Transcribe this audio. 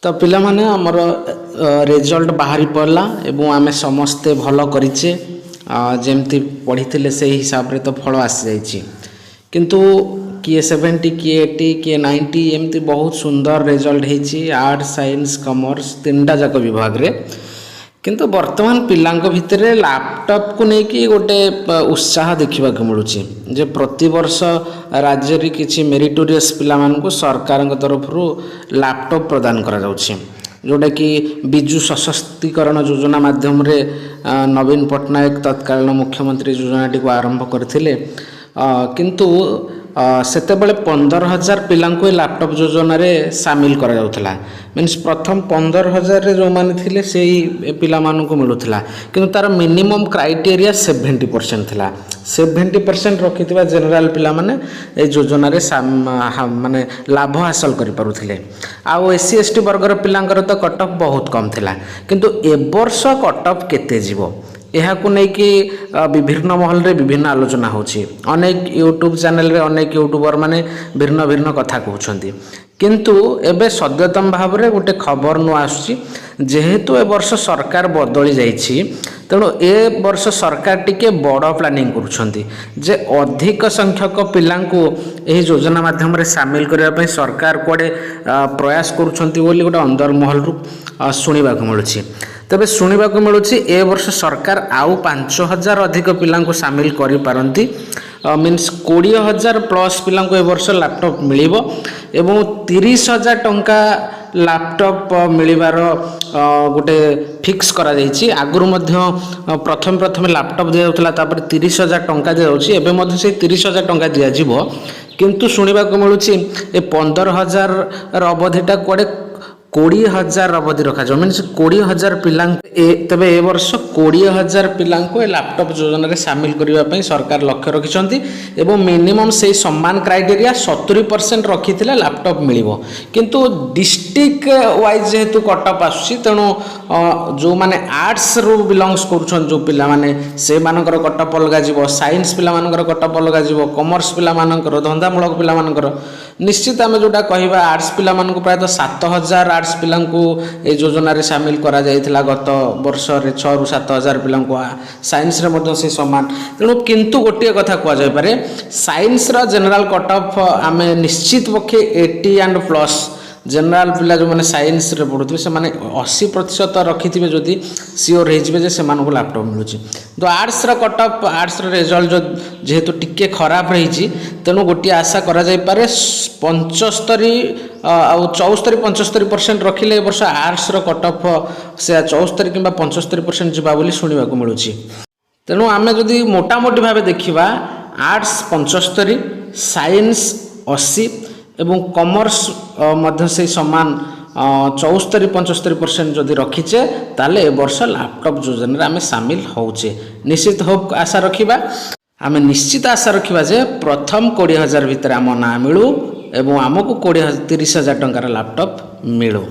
तो पिला माने हमर रिजल्ट बाहरी पड़ला एवं आमे समस्ते भल करिचे जेमती पढ़ी से हिसाब रे तो फल आसी जाइए किंतु किए 70 किए 80 किए 90 एमती बहुत सुंदर रिजल्ट होती आर्ट्स साइंस कॉमर्स तीनटा जाक विभाग रे किंतु वर्तमान पिलांक भितर लैपटॉप को लेकिन गोटे उत्साह देखा मिलूँ जे प्रति वर्ष राज्य रे किछि मेरिटोरियस पिला मानकु सरकार तरफ लैपटॉप प्रदान करा जाउछि जोटा कि विजु सशक्तिकरण योजना माध्यम रे नवीन पट्टनायक तत्कालीन मुख्यमंत्री योजनाटी को आरंभ करथिले किंतु सेते बेले 15,000 पिलांको लैपटॉप योजना रे सामिल करा जाउथला मीन्स प्रथम 15,000 रे जो माने थिले सेही पिला मानकु मिलुथला किंतु तार मिनिमम क्राइटेरिया 70% थिला 70% रखिथिबा जनरल पिला माने ए योजना रे माने लाभ हासिल करि पारुथिले आ एससी एसटी वर्गर पिलांकर तो कट ऑफ बहुत कम थिला किंतु ए वर्ष कट ऑफ केते जीवो यहाकू नहीं कि विभिन्न महल रे विभिन्न आलोचना होछि अनेक यूट्यूब चैनल रे अनेक यूट्यूबर माने भिन्न भिन्न कथा कहउछंती किंतु एबे सद्यतम भाव रे गोटे खबर न आसुछि जेहेतु ए वर्ष सरकार बदली जाइछि तेणु ए वर्ष सरकार टिके बड़ प्लानिंग करुछंती जे अधिक संख्यक पिलांकु एही योजना माध्यम रे शामिल करिया पई सरकार कोडे प्रयास करुछंती बोली गोटे अंदर महल रु सुनिबा को मिलुछि तबे शुणा मिलूँ ए वर्ष सरकार आउ 5,000 अधिक पिलांको सामिल करि पारंती मीन्स 20,000 प्लस पिलांको ए वर्ष लैपटॉप मिलिबो एवं 30,000 टंका लैपटॉप मिलिबार गोटे फिक्स करा जाइछि आगुरु मध्य प्रथम लैपटॉप दिया जाउथला तापर 30,000 टंका दिया जाउछि एबे मध्य से 30,000 टंका दिया जिवो किंतु शुणा मिलूँ ए 15,000 अवधिटा कोडे 20,000 अवधि रखा जाए मीन 20,000 पिला तबे ए वर्ष 20,000 पिला लैपटॉप योजना रे सामिल करने सरकार लक्ष्य रखिंट एवं मिनिमम से सम्मान क्राइटेरिया 70% रखी लैपटॉप मिलिबो किंतु डिस्ट्रिक्ट वाइज जेहेतु कटअप आसुची तेणु जो माने आर्ट्स रु बिलोंग्स करुछन जो पिला माने से मानकर कटअप अलग जीवो साइंस पिला मानकर कटअप अलग जीवो कॉमर्स पिला मानकर धंदामूलक पिला मानकर निश्चित आम जोटा कहवा आर्ट्स पिला मानक प्रायतः 7,000 आर्ट्स पिलांकु ए योजना रे शामिल करा जायथिला गत वर्ष रे 6 रु 7,000 पिलांकु साइंस रे मध्य से समान तेणु किंतु गोटे कथा कह जाय पारे साइंस रा जनरल कट ऑफ आमे निश्चित पक्षे 80 एंड प्लस जनरल पिला जो माने साइंस रे पढुथि से माने 80% रखिथिबे जदि सियोर हेजिबे जे से मानको लैपटॉप मिलुची तो आर्ट्स रा कट ऑफ आर्ट्स रा रिजल्ट जो जेहेतु टिके खराब रहिछि तेणु गोटे आशा करा जाय पारे 75 आउ 74-75% रखिले वर्ष आर्ट्स रा कट ऑफ से 74 किंबा 75% जिबा बोली सुनिबा को मिलुची तेणु आमे जदि मोटा मोटी भाबे देखिबा आर्ट्स 75 साइंस 80 एवं कॉमर्स मध्य से समान 74-75% जदि रखीचे ताले ए वर्ष लैपटॉप योजना आम सामिल होचे निश्चित होप आशा रखिबा आम निश्चित आशा रखिबा जे प्रथम 20,000 भितर आम ना मिलू एवं आमको 30,000 टंकार लैपटॉप मिलू।